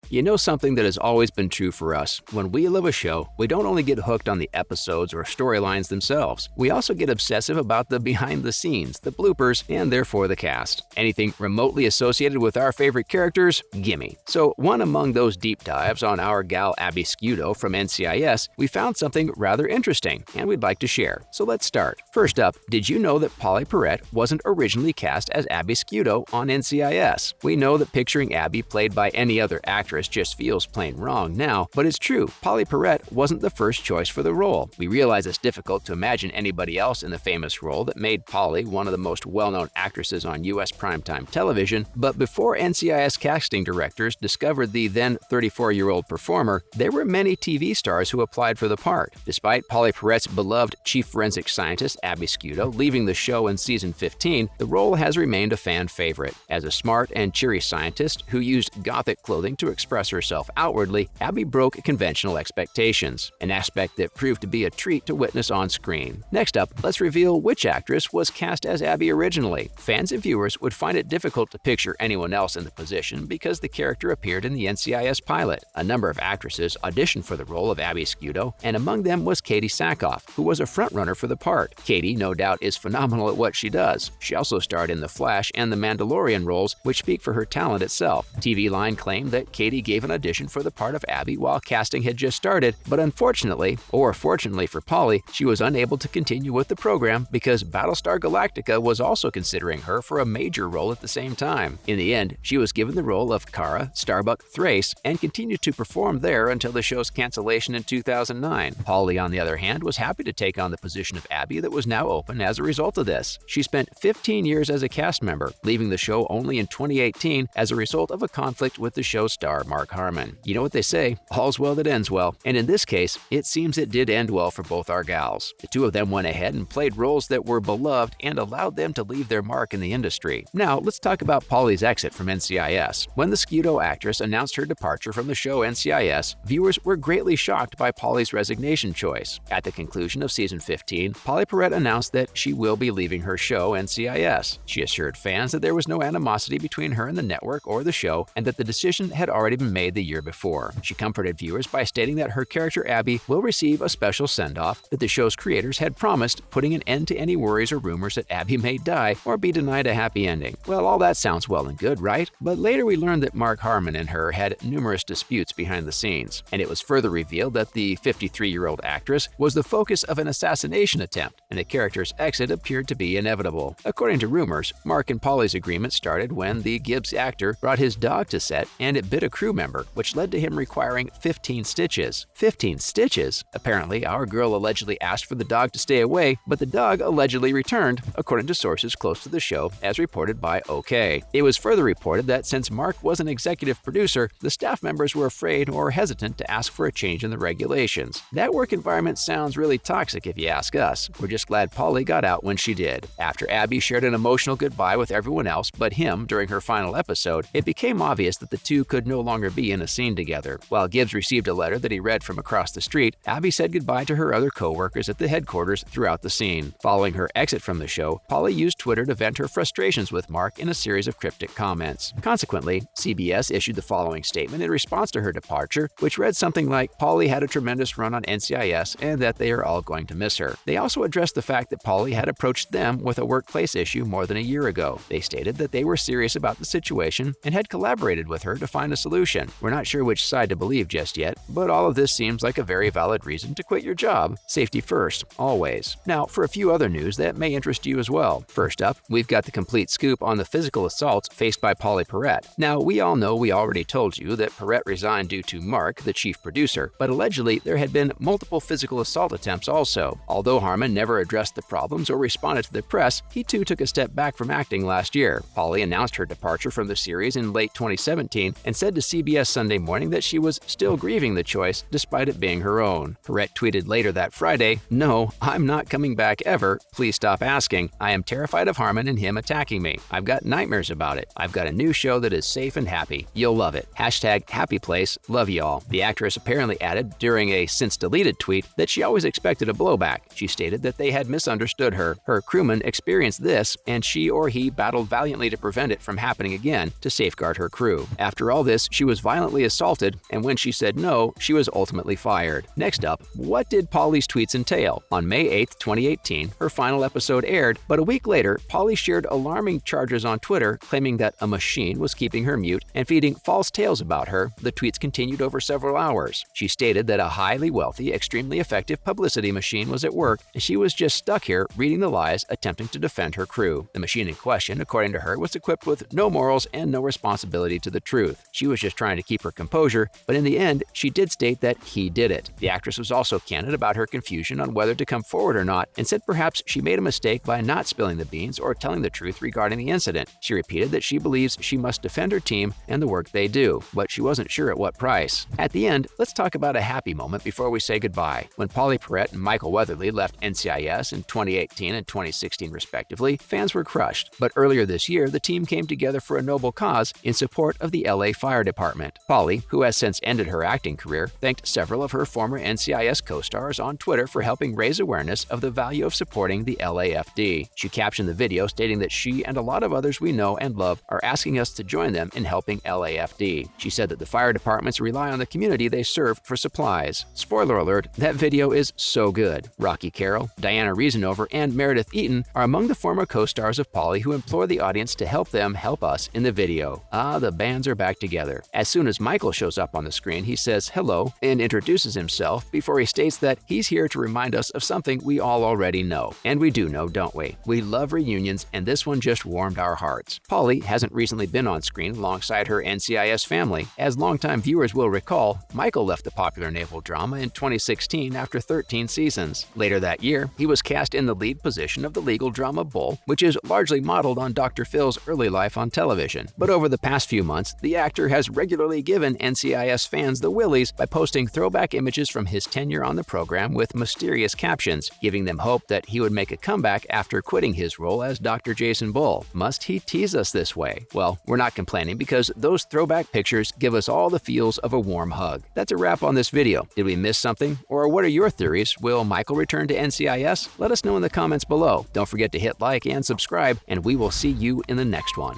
You know something that has always been true for us. When we love a show, we don't only get hooked on the episodes or storylines themselves, we also get obsessive about the behind the scenes, the bloopers, and therefore the cast. Anything remotely associated with our favorite characters? Gimme. So one among those deep dives on our gal Abby Sciuto from NCIS, we found something rather interesting, and we'd like to share. So let's start. First up, did you know that Pauley wasn't originally cast as Abby Sciuto on NCIS? We know that picturing Abby played by any other actress just feels plain wrong now, but it's true, Pauley wasn't the first choice for the role. We realize it's difficult to imagine anybody else in the famous role that made Pauley one of the most well-known actresses on U.S. primetime television, but before NCIS casting directors discovered the then 34-year-old performer, there were many TV stars who applied for the part. Despite Pauley's beloved chief forensic scientist Abby Sciuto leaving the show in season 15, the role has remained a fan favorite. As a smart and cheery scientist who used gothic clothing to express herself outwardly, Abby broke conventional expectations, an aspect that proved to be a treat to witness on screen. Next up, let's reveal which actress was cast as Abby originally. Fans and viewers would find it difficult to picture anyone else in the position because the character appeared in the NCIS pilot. A number of actresses auditioned for the role of Abby Sciuto, and among them was Katee Sackhoff, who was a frontrunner for the part. Katee, no doubt, is phenomenal at what she does. She also starred in the Flash and The Mandalorian roles, which speak for her talent itself. TV Line claimed that Katee gave an audition for the part of Abby while casting had just started, but unfortunately, or fortunately for Pauley, she was unable to continue with the program because Battlestar Galactica was also considering her for a major role at the same time. In the end, she was given the role of Kara, Starbuck, Thrace, and continued to perform there until the show's cancellation in 2009. Pauley, on the other hand, was happy to take on the position of Abby that was now open as a result of this. She spent 15 years as a cast member, leaving the show only in 2018 as a result of a conflict with the show's star Mark Harmon. You know what they say, all's well that ends well, and in this case, it seems it did end well for both our gals. The two of them went ahead and played roles that were beloved and allowed them to leave their mark in the industry. Now, let's talk about Pauley's exit from NCIS. When the Sciuto actress announced her departure from the show NCIS, viewers were greatly shocked by Pauley's resignation choice. At the conclusion of season 15, Pauley announced that she will be leaving her show NCIS. She assured fans that there was no animosity between her and the network or the show, and that the decision had already been made the year before. She comforted viewers by stating that her character Abby will receive a special send-off, that the show's creators had promised, putting an end to any worries or rumors that Abby may die or be denied a happy ending. Well, all that sounds well and good, right? But later we learned that Mark Harmon and her had numerous disputes behind the scenes, and it was further revealed that the 53-year-old actress was the focus of an assassination attempt, and the character's exit appeared to be inevitable. According to rumors, Mark and Pauley's agreement started when the Gibbs actor brought his dog to set and it bit a crew member, which led to him requiring 15 stitches. 15 stitches? Apparently, our girl allegedly asked for the dog to stay away, but the dog allegedly returned, according to sources close to the show, as reported by OK. It was further reported that since Mark was an executive producer, the staff members were afraid or hesitant to ask for a change in the regulations. That work environment sounds really toxic if you ask us. We're just glad Pauley got out when she did. After Abby shared an emotional goodbye with everyone else but him during her final episode, it became obvious that the two could no longer be in a scene together. While Gibbs received a letter that he read from across the street, Abby said goodbye to her other co-workers at the headquarters throughout the scene. Following her exit from the show, Pauley used Twitter to vent her frustrations with Mark in a series of cryptic comments. Consequently, CBS issued the following statement in response to her departure, which read something like, "Pauley had a tremendous run on NCIS and that they are all going to miss her." They also addressed the fact that Pauley had approached them with a workplace issue more than a year ago. They stated that they were serious about the situation and had collaborated with her to find a solution. "We're not sure which side to believe just yet, but all of this seems like a very valid reason to quit your job. Safety first, always." Now, for a few other news that may interest you as well. First up, we've got the complete scoop on the physical assaults faced by Pauley. Now, we all know we already told you that Perrette resigned due to Mark, the chief producer, but allegedly there had been multiple physical assault attempts also. Although Harmon never addressed the problems or responded to the press, he too took a step back from acting last year. Pauley announced her departure from the series in late 2017 and said to CBS Sunday Morning that she was still grieving the choice despite it being her own. Perrette tweeted later that Friday, "No, I'm not coming back ever. Please stop asking. I am terrified of Harmon and him attacking me. I've got nightmares about it. I've got a new show that is safe and happy. You'll love it. #HappyPlace. Love y'all." The actress apparently added during a since-deleted tweet that she always expected a blowback. She stated that they had misunderstood her. Her crewmen experienced this, and she or he battled valiantly to prevent it from happening again to safeguard her crew. After all this, she was violently assaulted, and when she said no, she was ultimately fired. Next up, what did Pauley's tweets entail? On May 8, 2018, her final episode aired, but a week later, Pauley shared alarming charges on Twitter, claiming that a machine was keeping her mute and feeding false tales about her. The tweets continued over several hours. She stated that a highly wealthy, extremely effective publicity machine was at work, and she was just stuck here reading the lies, attempting to defend her crew. The machine in question, according to her, was equipped with no morals and no responsibility to the truth. She was just trying to keep her composure, but in the end, she did state that he did it. The actress was also candid about her confusion on whether to come forward or not, and said perhaps she made a mistake by not spilling the beans or telling the truth regarding the incident. She repeated that she believes she must defend her team and the work they do, but she wasn't sure at what price. At the end, let's talk about a happy moment before we say goodbye. When Pauley Perrette and Michael Weatherly left NCIS in 2018 and 2016 respectively, fans were crushed. But earlier this year, the team came together for a noble cause in support of the LA Fire Department. Pauley, who has since ended her acting career, thanked several of her former NCIS co-stars on Twitter for helping raise awareness of the value of supporting the LAFD. She captioned the video stating that she and a lot of others we know and love are asking us to join them in helping LAFD. She said that the fire departments rely on the community they serve for supplies. Spoiler alert, that video is so good. Rocky Carroll, Diana Reasonover, and Meredith Eaton are among the former co-stars of Pauley who implore the audience to help them help us in the video. The bands are back together. As soon as Michael shows up on the screen, he says hello and introduces himself before he states that he's here to remind us of something we all already know. And we do know, don't we? We love reunions, and this one just warmed our hearts. Pauley hasn't recently been on screen alongside her NCIS family. As longtime viewers will recall, Michael left the popular naval drama in 2016 after 13 seasons. Later that year, he was cast in the lead position of the legal drama Bull, which is largely modeled on Dr. Phil's early life on television. But over the past few months, the actor has regularly given NCIS fans the willies by posting throwback images from his tenure on the program with mysterious captions, giving them hope that he would make a comeback after quitting his role as Dr. Jason Bull. Must he tease us this way? Well, we're not complaining because those throwback pictures give us all the feels of a warm hug. That's a wrap on this video. Did we miss something? Or what are your theories? Will Michael return to NCIS? Let us know in the comments below. Don't forget to hit like and subscribe, and we will see you in the next one.